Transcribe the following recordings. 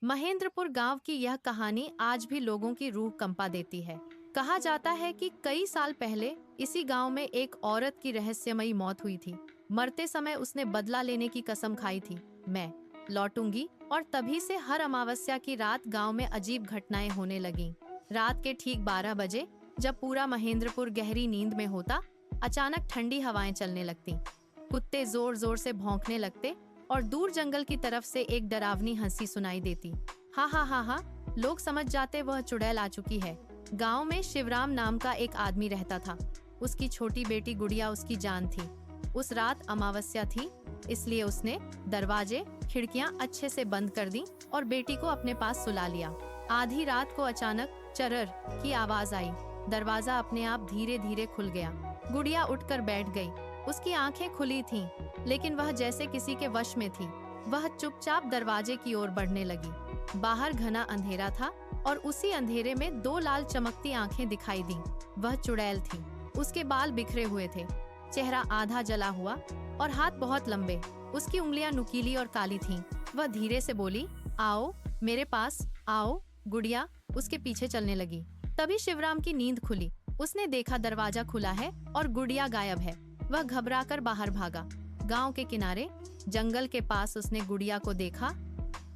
महेंद्रपुर गांव की यह कहानी आज भी लोगों की रूह कंपा देती है। कहा जाता है कि कई साल पहले इसी गांव में एक औरत की रहस्यमयी मौत हुई थी। मरते समय उसने बदला लेने की कसम खाई थी, मैं लौटूंगी। और तभी से हर अमावस्या की रात गांव में अजीब घटनाएं होने लगीं। रात के ठीक 12 बजे जब पूरा महेंद्रपुर गहरी नींद में होता, अचानक ठंडी हवाएं चलने लगती, कुत्ते जोर जोर से भौंकने लगते और दूर जंगल की तरफ से एक डरावनी हंसी सुनाई देती। हा हा हा हा, लोग समझ जाते वह चुड़ैल आ चुकी है। गांव में शिवराम नाम का एक आदमी रहता था। उसकी छोटी बेटी गुड़िया उसकी जान थी। उस रात अमावस्या थी, इसलिए उसने दरवाजे खिड़कियां अच्छे से बंद कर दी और बेटी को अपने पास सुला लिया। आधी रात को अचानक चरर की आवाज आई। दरवाजा अपने आप धीरे धीरे खुल गया। गुड़िया उठकर बैठ गई। उसकी आंखें खुली थीं, लेकिन वह जैसे किसी के वश में थी। वह चुपचाप दरवाजे की ओर बढ़ने लगी। बाहर घना अंधेरा था और उसी अंधेरे में दो लाल चमकती आंखें दिखाई दी। वह चुड़ैल थी। उसके बाल बिखरे हुए थे, चेहरा आधा जला हुआ और हाथ बहुत लंबे। उसकी उंगलियां नुकीली और काली थीं। वह धीरे से बोली, आओ मेरे पास आओ। गुड़िया उसके पीछे चलने लगी। तभी शिवराम की नींद खुली। उसने देखा दरवाजा खुला है और गुड़िया गायब है। वह घबराकर बाहर भागा। गांव के किनारे जंगल के पास उसने गुड़िया को देखा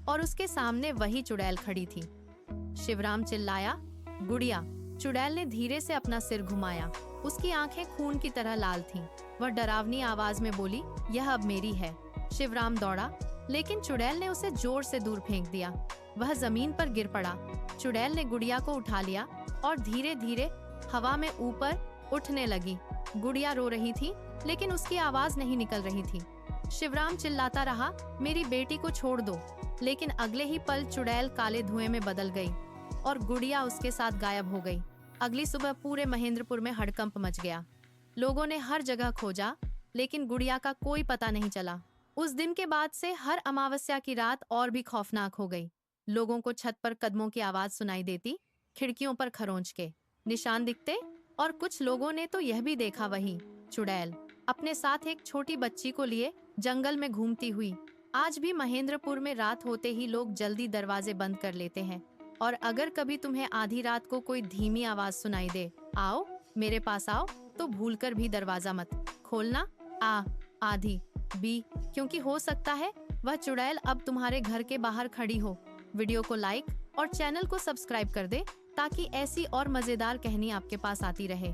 और उसके सामने वही चुड़ैल खड़ी थी। शिवराम चिल्लाया, गुड़िया। चुड़ैल ने धीरे से अपना सिर घुमाया। उसकी आंखें खून की तरह लाल थीं। वह डरावनी आवाज में बोली, यह अब मेरी है। शिवराम दौड़ा, लेकिन चुड़ैल ने उसे जोर से दूर फेंक दिया। वह जमीन पर गिर पड़ा। चुड़ैल ने गुड़िया को उठा लिया और धीरे धीरे हवा में ऊपर उठने लगी। गुड़िया रो रही थी, लेकिन उसकी आवाज नहीं निकल रही थी। शिवराम चिल्लाता रहा, मेरी बेटी को छोड़ दो। लेकिन अगले ही पल चुड़ैल काले धुएं में बदल गई और गुड़िया उसके साथ गायब हो गई। अगली सुबह पूरे महेंद्रपुर में हड़कंप मच गया। लोगों ने हर जगह खोजा, लेकिन गुड़िया का कोई पता नहीं चला। उस दिन के बाद से हर अमावस्या की रात और भी खौफनाक हो गई। लोगों को छत पर कदमों की आवाज सुनाई देती, खिड़कियों पर खरोंच के निशान दिखते और कुछ लोगों ने तो यह भी देखा वही चुड़ैल अपने साथ एक छोटी बच्ची को लिए जंगल में घूमती हुई। आज भी महेंद्रपुर में रात होते ही लोग जल्दी दरवाजे बंद कर लेते हैं। और अगर कभी तुम्हें आधी रात को कोई धीमी आवाज सुनाई दे, आओ मेरे पास आओ, तो भूलकर भी दरवाजा मत खोलना। आधी बी, क्योंकि हो सकता है वह चुड़ैल अब तुम्हारे घर के बाहर खड़ी हो। वीडियो को लाइक और चैनल को सब्सक्राइब कर दे, ताकि ऐसी और मजेदार कहानी आपके पास आती रहे।